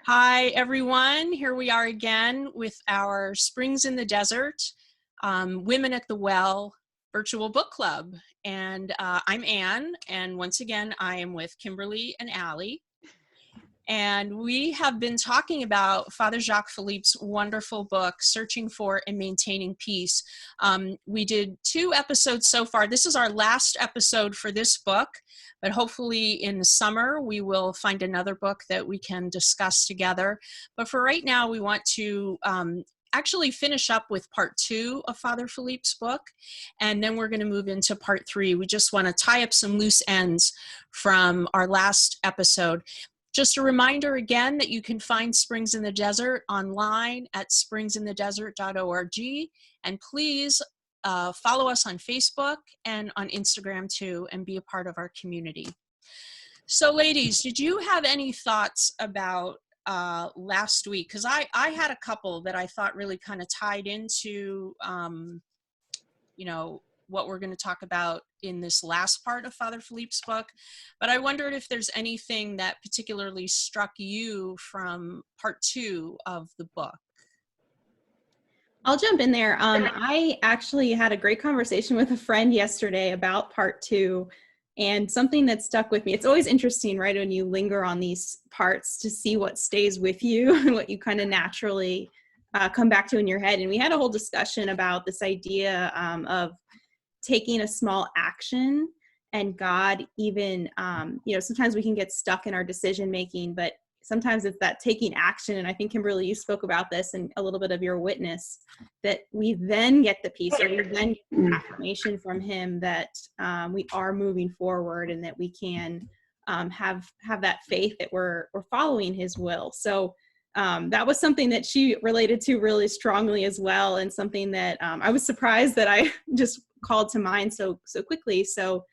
Hi, everyone. Here we are again with our Springs in the Desert, Women at the Well virtual book club. And I'm Anne, and once again, I am with Kimberly and Allie. And we have been talking about Father Jacques Philippe's wonderful book, Searching for and Maintaining Peace. We did 2 episodes so far. This is our last episode for this book, but hopefully in the summer we will find another book that we can discuss together. But for right now, we want to actually finish up with part 2 of Father Philippe's book, and then we're going to move into part 3. We just want to tie up some loose ends from our last episode. Just a reminder again that you can find Springs in the Desert online at springsinthedesert.org. And please follow us on Facebook and on Instagram too, and be a part of our community. So ladies, did you have any thoughts about last week? Because I had a couple that I thought really kind of tied into, what we're going to talk about in this last part of Father Philippe's book. But I wondered if there's anything that particularly struck you from part 2 of the book. I'll jump in there. I actually had a great conversation with a friend yesterday about part 2, and something that stuck with me. It's always interesting, right, when you linger on these parts to see what stays with you and what you kind of naturally come back to in your head. And we had a whole discussion about this idea of taking a small action, and God even, sometimes we can get stuck in our decision making, but sometimes it's that taking action. And I think, Kimberly, you spoke about this and a little bit of your witness, that we then get the peace, or we then get the affirmation from him that we are moving forward, and that we can have that faith that we're following his will. So that was something that she related to really strongly as well, and something that I was surprised that I just called to mind so quickly. So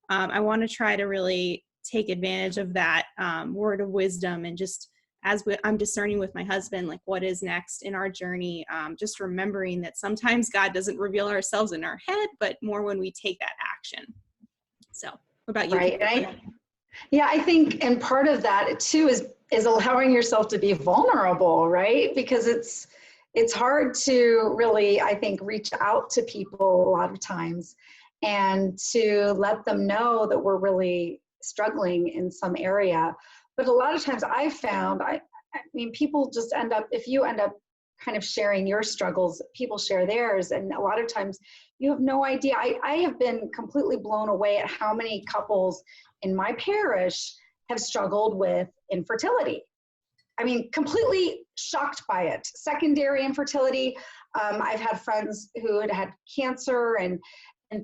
I want to try to really take advantage of that word of wisdom, and just I'm discerning with my husband, like what is next in our journey, just remembering that sometimes God doesn't reveal ourselves in our head, but more when we take that action. So what about you? Right. I think, and part of that too is allowing yourself to be vulnerable, right? Because it's hard to really, I think, reach out to people a lot of times and to let them know that we're really struggling in some area. But a lot of times I've found, I mean, people just if you end up kind of sharing your struggles, people share theirs. And a lot of times you have no idea. I have been completely blown away at how many couples in my parish have struggled with infertility. I mean, completely shocked by it. Secondary infertility. I've had friends who had cancer and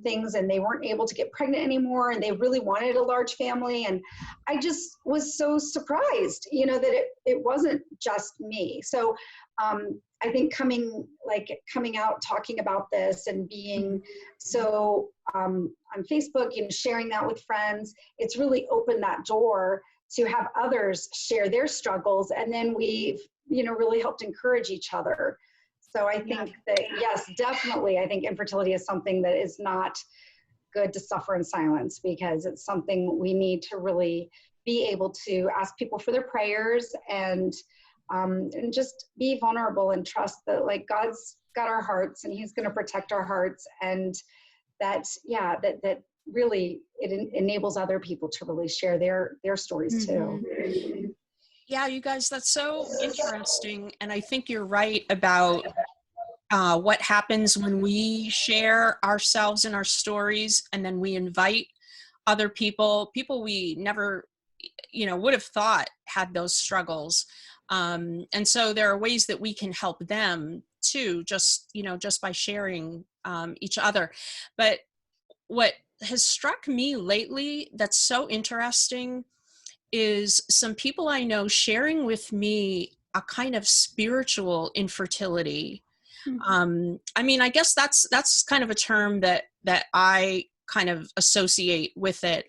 things, and they weren't able to get pregnant anymore, and they really wanted a large family. And I just was so surprised, that it wasn't just me. So I think coming out, talking about this, and being so on Facebook, sharing that with friends, it's really opened that door to have others share their struggles. And then we've, really helped encourage each other. So I think that, yes, definitely, I think infertility is something that is not good to suffer in silence, because it's something we need to really be able to ask people for their prayers, and just be vulnerable and trust that, like, God's got our hearts, and he's going to protect our hearts. And that really, it enables other people to really share their stories too. Yeah, you guys, that's so interesting. And I think you're right about what happens when we share ourselves and our stories, and then we invite other people we never, would have thought had those struggles. And so there are ways that we can help them too, just by sharing each other. But what has struck me lately that's so interesting is some people I know sharing with me a kind of spiritual infertility. I mean, I guess that's kind of a term that I kind of associate with it.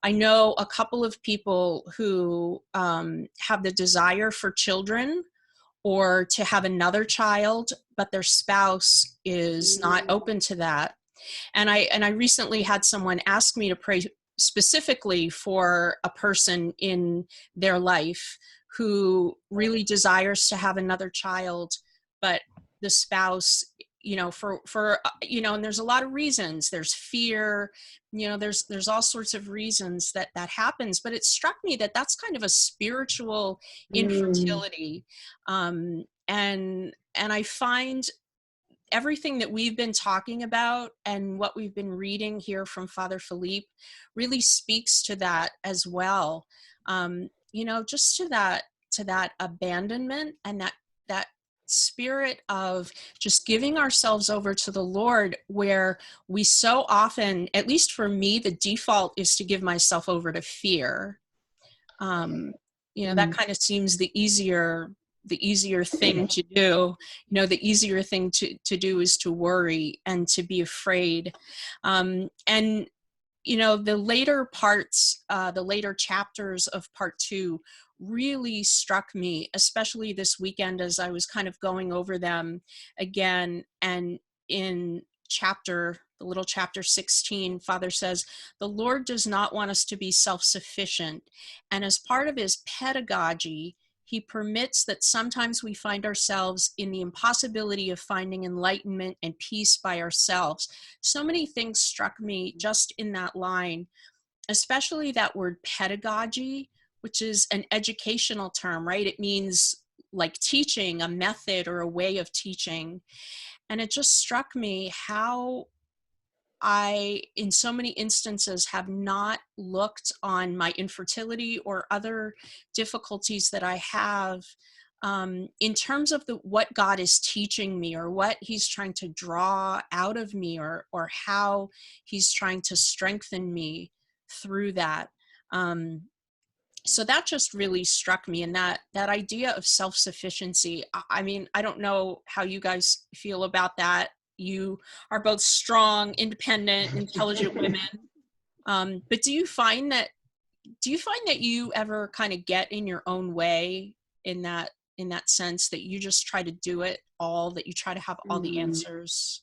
I know a couple of people who have the desire for children, or to have another child, but their spouse is not open to that. And I recently had someone ask me to pray specifically for a person in their life who really desires to have another child, but the spouse, and there's a lot of reasons. There's fear, there's all sorts of reasons that happens. But it struck me that that's kind of a spiritual infertility, and I find everything that we've been talking about and what we've been reading here from Father Philippe really speaks to that as well. Just to that abandonment and that spirit of just giving ourselves over to the Lord, where we so often, at least for me, the default is to give myself over to fear. That kind of seems the easier thing to do. The easier thing to do is to worry and to be afraid. And the later parts, the later chapters of part 2 really struck me, especially this weekend as I was kind of going over them again. And in the little chapter 16, Father says, the Lord does not want us to be self-sufficient. And as part of his pedagogy, he permits that sometimes we find ourselves in the impossibility of finding enlightenment and peace by ourselves. So many things struck me just in that line, especially that word pedagogy, which is an educational term, right? It means like teaching, a method or a way of teaching. And it just struck me how I, in so many instances, have not looked on my infertility or other difficulties that I have in terms of what God is teaching me, or what he's trying to draw out of me, or how he's trying to strengthen me through that. So that just really struck me, and that idea of self-sufficiency. I mean, I don't know how you guys feel about that. You are both strong, independent, intelligent women. But do you find that you ever kind of get in your own way in that sense, that you just try to do it all, that you try to have all the answers?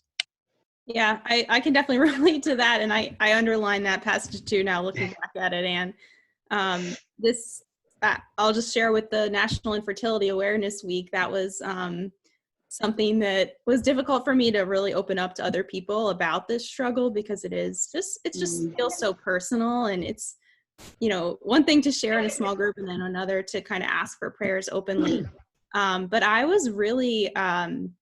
Yeah, I can definitely relate to that. And I underline that passage too now, looking back at it. And I'll just share with the National Infertility Awareness Week. That was something that was difficult for me to really open up to other people about this struggle, because it just feels so personal. And it's, one thing to share in a small group, and then another to kind of ask for prayers openly. But I was really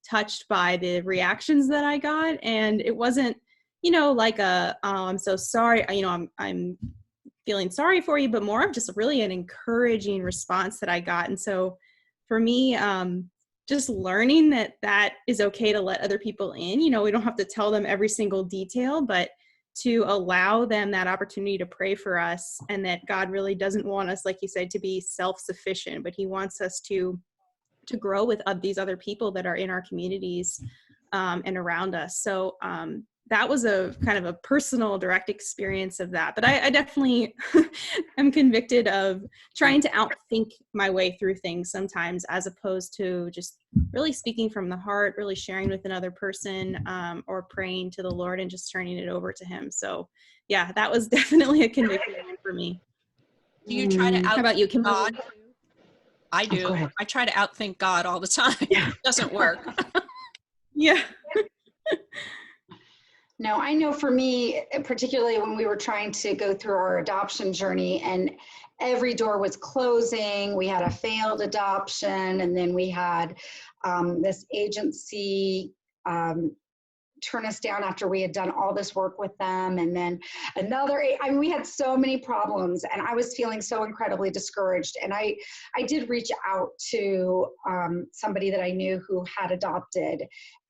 touched by the reactions that I got. And it wasn't, like oh, I'm so sorry, I'm feeling sorry for you, but more of just really an encouraging response that I got. And so for me, just learning that is okay to let other people in. We don't have to tell them every single detail, but to allow them that opportunity to pray for us, and that God really doesn't want us, like you said, to be self-sufficient, but he wants us to grow with these other people that are in our communities and around us. So that was a kind of a personal, direct experience of that. But I definitely am convicted of trying to outthink my way through things sometimes, as opposed to just really speaking from the heart, really sharing with another person, or praying to the Lord and just turning it over to him. So yeah, that was definitely a conviction for me. Do you try to How about you, Kimberly? God? I do. Oh, I try to outthink God all the time. Yeah. It doesn't work. Yeah. No, I know for me, particularly when we were trying to go through our adoption journey and every door was closing, we had a failed adoption, and then we had this agency turn us down after we had done all this work with them. And then we had so many problems, and I was feeling so incredibly discouraged. And I did reach out to somebody that I knew who had adopted,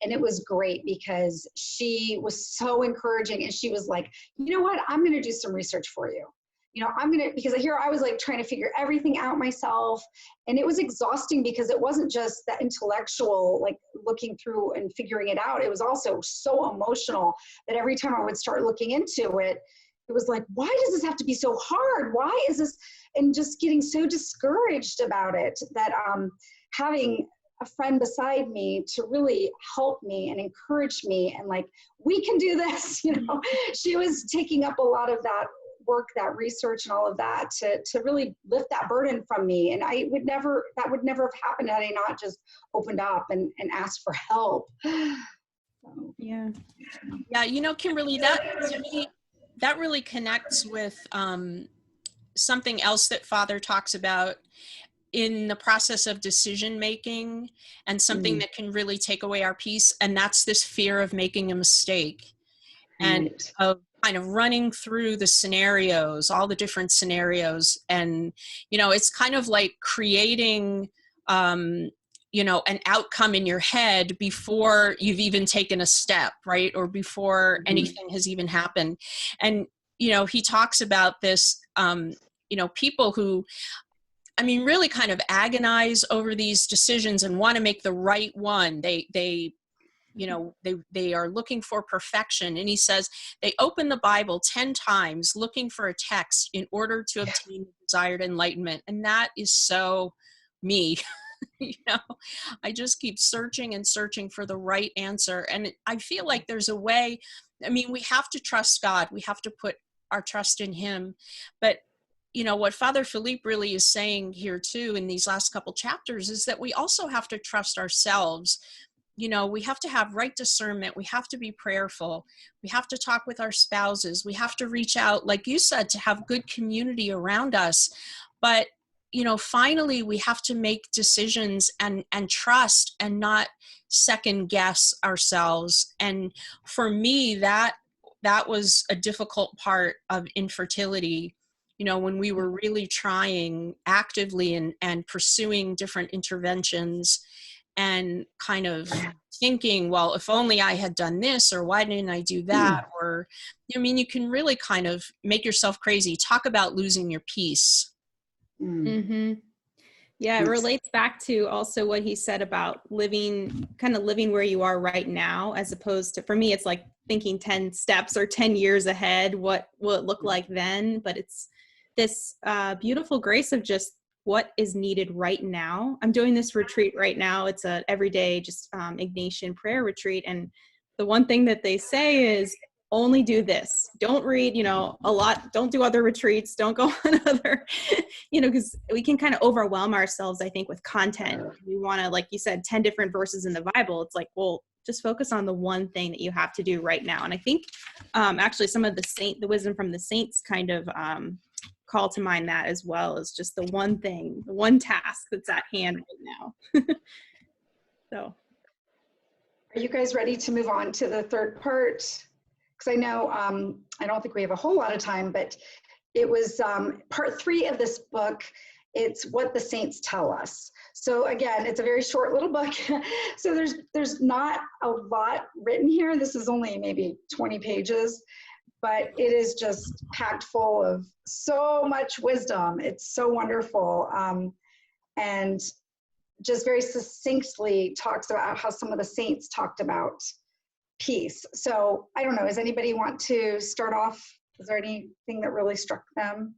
and it was great because she was so encouraging. And she was like, you know what, I'm going to do some research for you. Because here I was like trying to figure everything out myself. And it was exhausting because it wasn't just that intellectual, like looking through and figuring it out. It was also so emotional that every time I would start looking into it, it was like, why does this have to be so hard? Why is this? And just getting so discouraged about it, that having a friend beside me to really help me and encourage me and like, we can do this, she was taking up a lot of that work, that research and all of that to really lift that burden from me. And that would never have happened had I not just opened up and asked for help. Yeah. Yeah, you know, Kimberly, that really connects with something else that Father talks about in the process of decision making, and something that can really take away our peace. And that's this fear of making a mistake, and Right. of kind of running through the scenarios, all the different scenarios. And, you know, it's kind of like creating, you know, an outcome in your head before you've even taken a step, right? Or before anything has even happened. And, you know, he talks about this, you know, people who, I mean, really kind of agonize over these decisions and want to make the right one. You know, they are looking for perfection. And he says they open the Bible 10 times looking for a text in order to obtain desired enlightenment. And that is so me. You know, I just keep searching and searching for the right answer. And I feel like there's a way, I mean, we have to trust God. We have to put our trust in him. But, you know, what Father Philippe really is saying here too, in these last couple chapters, is that we also have to trust ourselves. You know, we have to have right discernment. We have to be prayerful. We have to talk with our spouses. We have to reach out, like you said, to have good community around us. But, you know, finally, we have to make decisions and trust and not second guess ourselves. And for me, that was a difficult part of infertility. You know, when we were really trying actively and pursuing different interventions, and kind of thinking, well, if only I had done this, or why didn't I do that? Or, I mean, you can really kind of make yourself crazy. Talk about losing your peace. Mm-hmm. Yeah, it relates back to also what he said about living where you are right now, as opposed to, for me, it's like thinking 10 steps or 10 years ahead, what will it look like then? But it's this beautiful grace of just what is needed right now. I'm doing this retreat right now. It's a everyday just Ignatian prayer retreat. And the one thing that they say is, only do this. Don't read, you know, a lot. Don't do other retreats. Don't go on other, you know, because we can kind of overwhelm ourselves, I think, with content. We want to, like you said, 10 different verses in the Bible. It's like, well, just focus on the one thing that you have to do right now. And I think actually some of the wisdom from the saints kind of call to mind that as well, as just the one thing, the one task that's at hand right now. So. Are you guys ready to move on to the third part? Because I know, I don't think we have a whole lot of time, but it was part 3 of this book. It's what the saints tell us. So again, it's a very short little book. So there's not a lot written here. This is only maybe 20 pages, but it is just packed full of so much wisdom. It's so wonderful. And just very succinctly talks about how some of the saints talked about peace. So I don't know, does anybody want to start off? Is there anything that really struck them?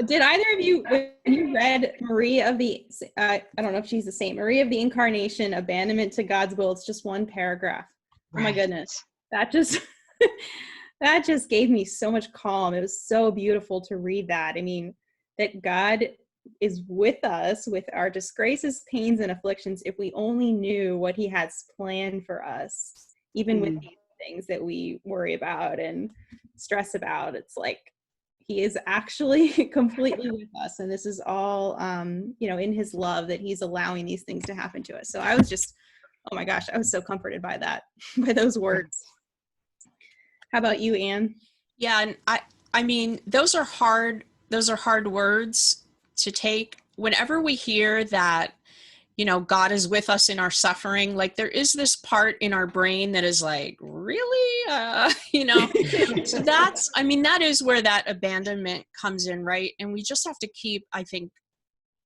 Did either of you, when you read Marie of the, I don't know if she's the saint, Marie of the Incarnation, Abandonment to God's Will, it's just one paragraph. Oh my goodness. That just, that just gave me so much calm. It was so beautiful to read that. I mean, that God is with us with our disgraces, pains, and afflictions if we only knew what he has planned for us, even with these things that we worry about and stress about. It's like he is actually completely with us, and this is all you know, in his love that he's allowing these things to happen to us. So I was just, oh my gosh, I was so comforted by that, by those words. How about you, Anne? Yeah, and I mean, those are hard words to take. Whenever we hear that, you know, God is with us in our suffering, like there is this part in our brain that is like, really? You know, so that's, I mean, that is where that abandonment comes in, right? And we just have to keep, I think,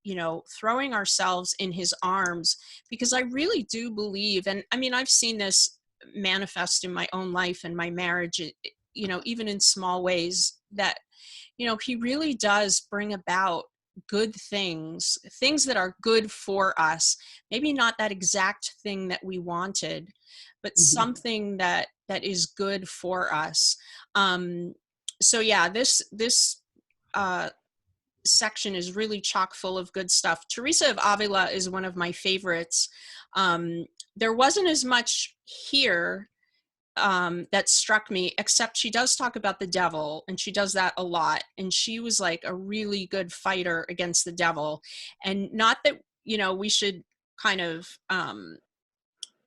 you know, throwing ourselves in his arms, because I really do believe, and I mean, I've seen this manifest in my own life and my marriage, you know, even in small ways, that, you know, he really does bring about good things that are good for us. Maybe not that exact thing that we wanted, but something that is good for us. So yeah, this section is really chock full of good stuff. Teresa of Avila is one of my favorites. There wasn't as much here that struck me, except she does talk about the devil, and she does that a lot. And she was like a really good fighter against the devil. And not that, we should kind of,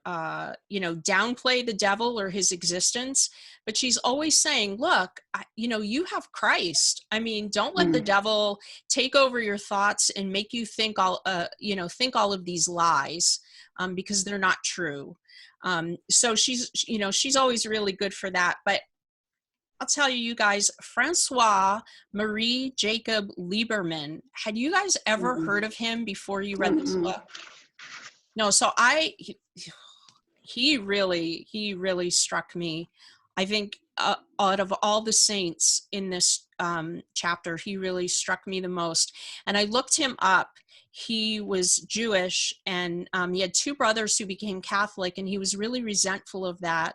downplay the devil or his existence, but she's always saying, look, you have Christ. I mean, don't let the devil take over your thoughts and make you think all of these lies, because they're not true. So she's always really good for that. But I'll tell you guys, Francois Marie Jacob Lieberman, had you guys ever heard of him before you read this book? No. So he really struck me. I think out of all the saints in this chapter, he really struck me the most. And I looked him up. He was Jewish, and he had two brothers who became Catholic, and he was really resentful of that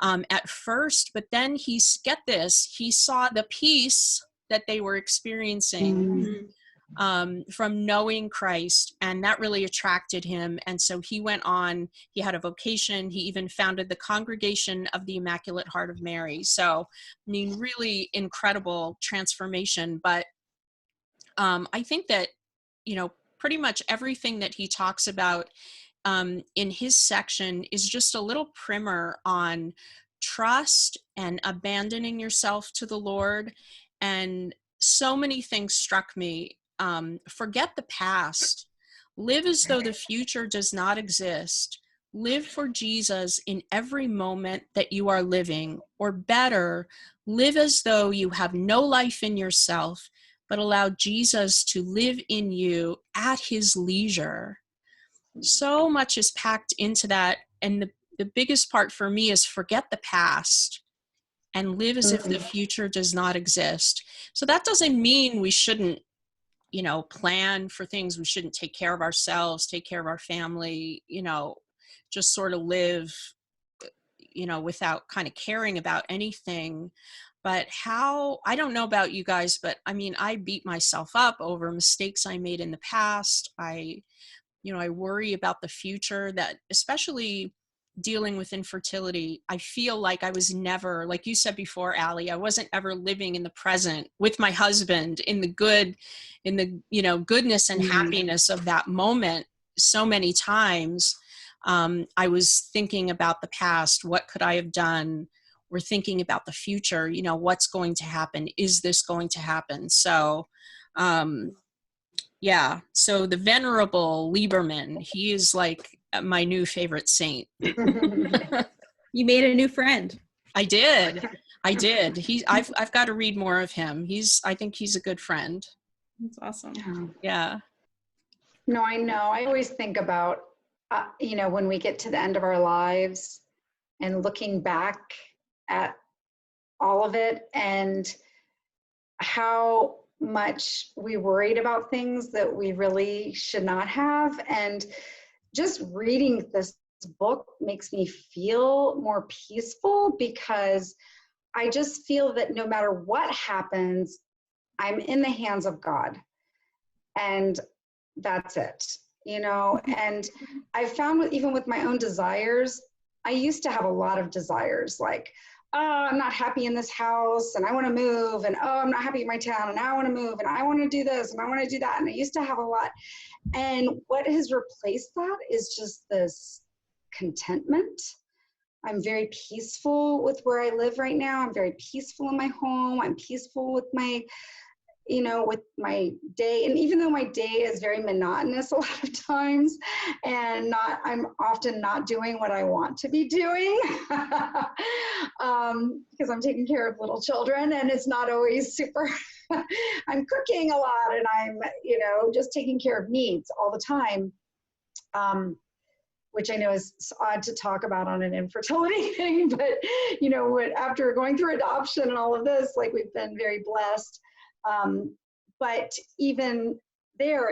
at first. But then he saw the peace that they were experiencing from knowing Christ, and that really attracted him. And so he went on, he had a vocation. He even founded the Congregation of the Immaculate Heart of Mary. So, I mean, really incredible transformation. But I think that, pretty much everything that he talks about in his section is just a little primer on trust and abandoning yourself to the Lord. And so many things struck me. Forget the past. Live as though the future does not exist. Live for Jesus in every moment that you are living, or better, live as though you have no life in yourself, but allow Jesus to live in you at his leisure. So much is packed into that. And the biggest part for me is forget the past and live as if the future does not exist. So that doesn't mean we shouldn't, plan for things. We shouldn't take care of ourselves, take care of our family, just sort of live, without kind of caring about anything. But I don't know about you guys, but I mean, I beat myself up over mistakes I made in the past. I worry about the future, that especially dealing with infertility, I feel like I was never, like you said before, Allie, I wasn't ever living in the present with my husband in the goodness and happiness of that moment. So many times I was thinking about the past. What could I have done? We're thinking about the future. What's going to happen? Is this going to happen? So, yeah. So the Venerable Lieberman, he is like my new favorite saint. You made a new friend. I did. I've got to read more of him. I think he's a good friend. That's awesome. Yeah. No, I know. I always think about, when we get to the end of our lives and looking back at all of it and how much we worried about things that we really should not have. And just reading this book makes me feel more peaceful, because I just feel that no matter what happens, I'm in the hands of God. And that's it, and I found even with my own desires, I used to have a lot of desires, like, oh, I'm not happy in this house and I want to move, and oh, I'm not happy in my town and I want to move, and I want to do this and I want to do that. And I used to have a lot. And what has replaced that is just this contentment. I'm very peaceful with where I live right now. I'm very peaceful in my home. I'm peaceful with my with my day. And even though my day is very monotonous a lot of times, and I'm often not doing what I want to be doing, because I'm taking care of little children, and it's not always super, I'm cooking a lot, and I'm, just taking care of needs all the time. Which I know is odd to talk about on an infertility thing, but, after going through adoption and all of this, like, we've been very blessed. But even there,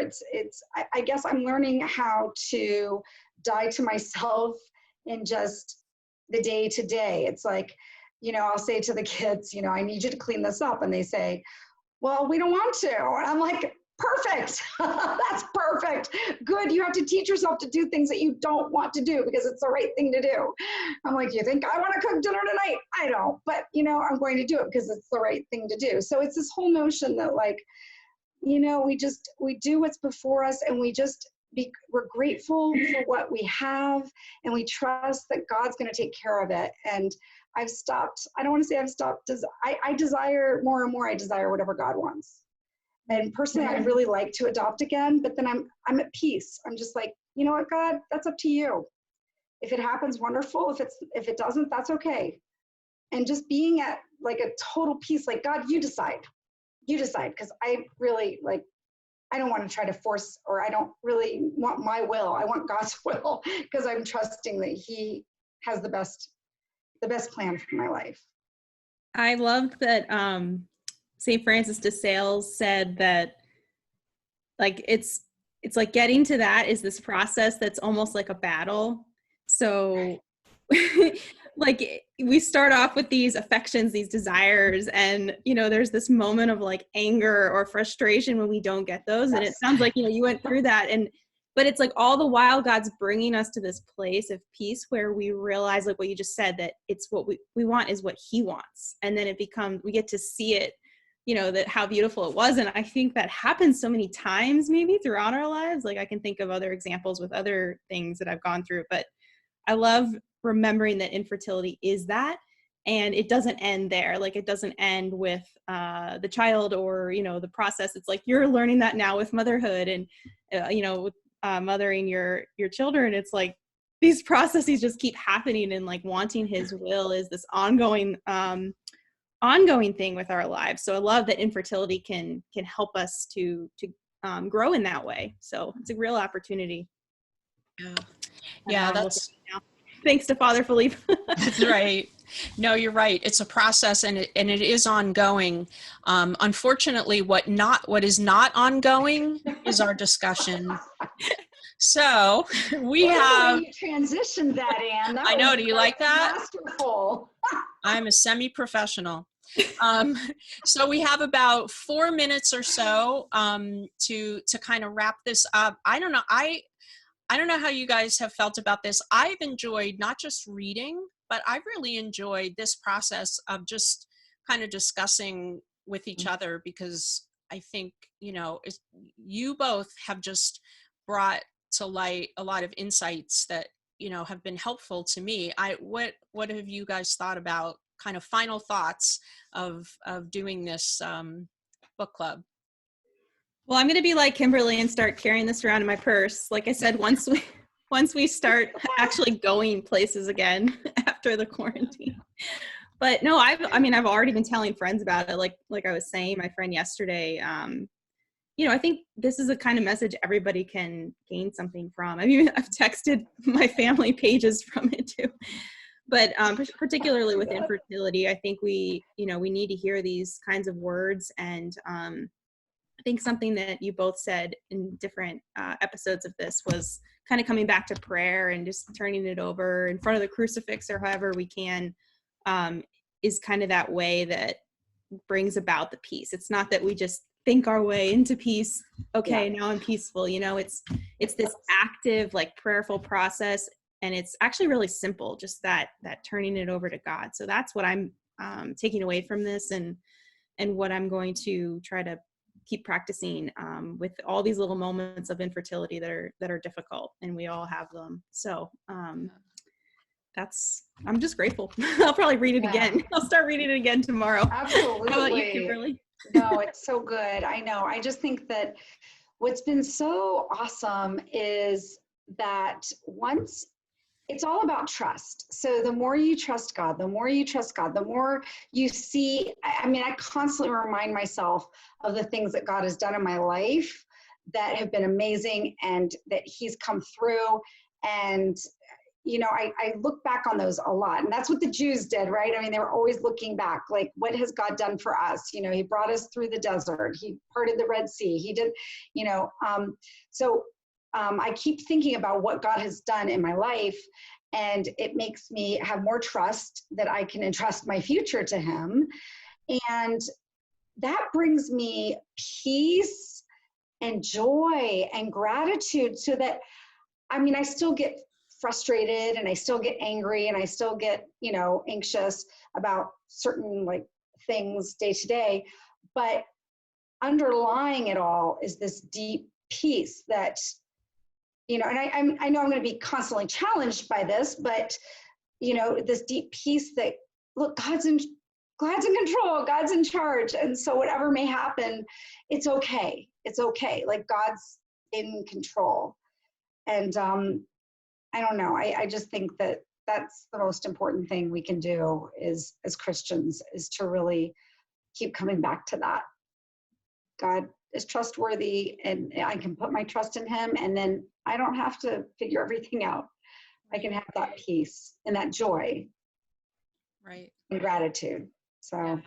I guess I'm learning how to die to myself in just the day to day. It's like, I'll say to the kids, I need you to clean this up. And they say, well, we don't want to. And I'm like, perfect. That's perfect. Good. You have to teach yourself to do things that you don't want to do because it's the right thing to do. I'm like, you think I want to cook dinner tonight? I don't, but I'm going to do it because it's the right thing to do. So it's this whole notion that we do what's before us, and we're grateful for what we have, and we trust that God's going to take care of it. And I don't want to say I've stopped. I desire more and more. I desire whatever God wants. And personally, I'd really like to adopt again, but then I'm at peace. I'm just like, you know what, God, that's up to you. If it happens, wonderful. If it doesn't, that's okay. And just being at like a total peace, like, God, you decide. Because I really I don't want to try to force, or I don't really want my will. I want God's will, because I'm trusting that He has the best plan for my life. I love that St. Francis de Sales said that it's like getting to that is this process that's almost like a battle. So we start off with these affections, these desires, and there's this moment of like anger or frustration when we don't get those. Yes. And it sounds like you went through that, but it's like all the while God's bringing us to this place of peace where we realize, like what you just said, that it's what we want is what He wants, and then we get to see it, that how beautiful it was. And I think that happens so many times maybe throughout our lives. Like I can think of other examples with other things that I've gone through, but I love remembering that infertility is that, and it doesn't end there. Like it doesn't end with the child or the process. It's like you're learning that now with motherhood and with mothering your children. It's like these processes just keep happening, and like wanting His will is this ongoing thing with our lives. So I love that infertility can help us to grow in that way. So it's a real opportunity. Yeah, that's thanks to Father Philippe. That's right. No, you're right. It's a process, and it is ongoing. Unfortunately, what is not ongoing is our discussion. So we have. You transitioned that, Anne. I know. Do you like that? Masterful. I'm a semi-professional. So we have about 4 minutes or so to kind of wrap this up. I don't know how you guys have felt about this. I've enjoyed not just reading, but I've really enjoyed this process of just kind of discussing with each other, because I think, you both have just brought to light a lot of insights that, have been helpful to me. What have you guys thought about, kind of final thoughts of doing this book club? Well, I'm going to be like Kimberly and start carrying this around in my purse. Like I said, once we start actually going places again after the quarantine. But no, I've already been telling friends about it. Like I was saying, my friend yesterday, I think this is a kind of message everybody can gain something from. I've texted my family pages from it too. But particularly with infertility, I think we need to hear these kinds of words. And I think something that you both said in different episodes of this was kind of coming back to prayer and just turning it over in front of the crucifix or however we can, is kind of that way that brings about the peace. It's not that we just think our way into peace. Okay, yeah. Now I'm peaceful. It's this active, like prayerful process. And it's actually really simple, just that turning it over to God. So that's what I'm taking away from this, and what I'm going to try to keep practicing with all these little moments of infertility that are difficult, and we all have them. So I'm just grateful. I'll probably read it again. I'll start reading it again tomorrow. Absolutely. How about you, Kimberly? No, it's so good. I know. I just think that what's been so awesome is that it's all about trust. So the more you trust God, the more you see. I constantly remind myself of the things that God has done in my life that have been amazing, and that He's come through. And, I look back on those a lot. And that's what the Jews did, right? They were always looking back, like, what has God done for us? He brought us through the desert. He parted the Red Sea. He did, I keep thinking about what God has done in my life. and it makes me have more trust that I can entrust my future to him. And that brings me peace and joy and gratitude, so that, I mean, I still get frustrated and I still get angry and I still get, you know, anxious about certain like things day to day, but underlying it all is this deep peace that, you know, and I know I'm going to be constantly challenged by this, but, you know, this deep peace that, look, God's in control, God's in charge. And so whatever may happen, it's okay. It's okay. Like, God's in control. And I don't know. I just think that that's the most important thing we can do is, as Christians, is to really keep coming back to that. God is trustworthy, and I can put my trust in him, and then I don't have to figure everything out. I can have that peace and that joy, Right. and gratitude. So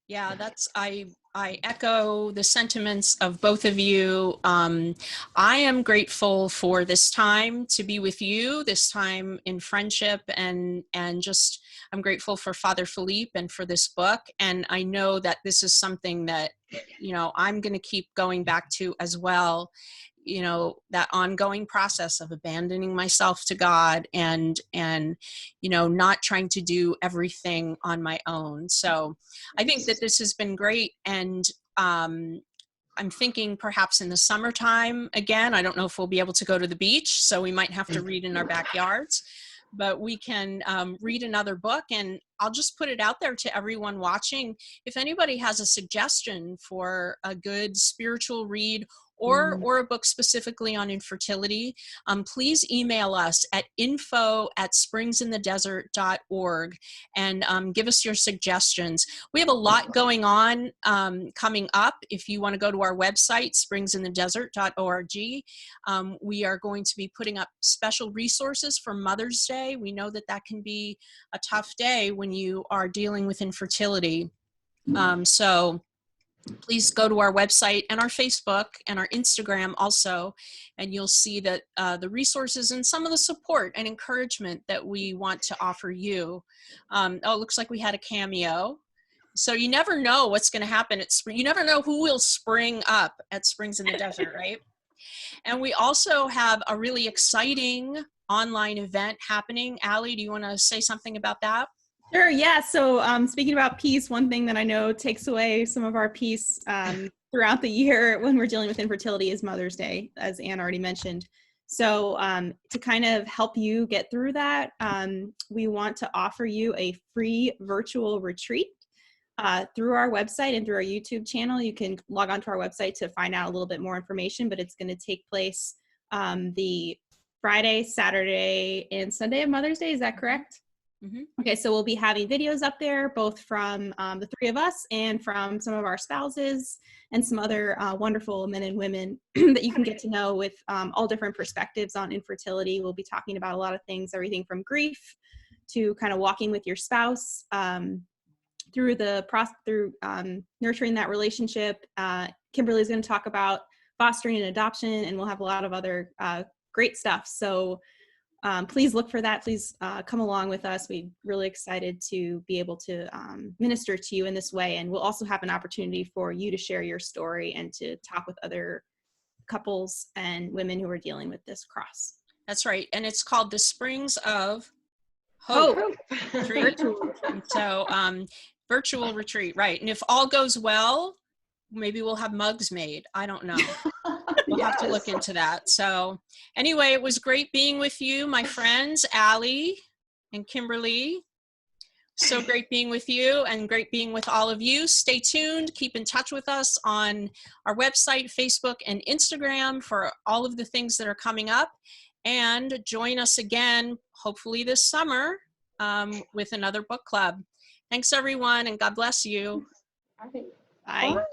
yeah, that's, I echo the sentiments of both of you. I am grateful for this time to be with you, this time in friendship, and just, I'm grateful for Father Philippe and for this book. And I know that this is something that, you know, I'm going to keep going back to as well. You know, that ongoing process of abandoning myself to God, and you know, not trying to do everything on my own. So I think that this has been great. And I'm thinking perhaps in the summertime again, I don't know if we'll be able to go to the beach, so we might have to read in our backyards, but we can read another book. And I'll just put it out there to everyone watching. If anybody has a suggestion for a good spiritual read, or a book specifically on infertility, please email us at info@springsinthedesert.org and give us your suggestions. We have a lot going on coming up. If you want to go to our website, springsinthedesert.org, we are going to be putting up special resources for Mother's Day. We know that that can be a tough day when you are dealing with infertility. So please go to our website and our Facebook and our Instagram also, and you'll see that the resources and some of the support and encouragement that we want to offer you. Oh, it looks like we had a cameo. So you never know what's going to happen at spring. You never know who will spring up at Springs in the Desert, right? And we also have a really exciting online event happening. Allie, do you want to say something about that? Sure, yeah. So speaking about peace, one thing that I know takes away some of our peace throughout the year when we're dealing with infertility is Mother's Day, as Anne already mentioned. So to kind of help you get through that, we want to offer you a free virtual retreat through our website and through our YouTube channel. You can log on to our website to find out a little bit more information, but it's going to take place the Friday, Saturday, and Sunday of Mother's Day. Is that correct? Mm-hmm. Okay, so we'll be having videos up there, both from the three of us and from some of our spouses and some other wonderful men and women that you can get to know with all different perspectives on infertility. We'll be talking about a lot of things, everything from grief to kind of walking with your spouse through nurturing that relationship. Kimberly's going to talk about fostering and adoption, and we'll have a lot of other great stuff. So please look for that. Please come along with us. We're really excited to be able to minister to you in this way. And we'll also have an opportunity for you to share your story and to talk with other couples and women who are dealing with this cross. That's right. And it's called the Springs of Hope. So virtual retreat, right. And if all goes well, maybe we'll have mugs made. I don't know. We'll have to look into that. So anyway, it was great being with you, my friends, Allie and Kimberly. So great being with you and great being with all of you. Stay tuned. Keep in touch with us on our website, Facebook, and Instagram for all of the things that are coming up. And join us again, hopefully this summer, with another book club. Thanks, everyone, and God bless you. Bye.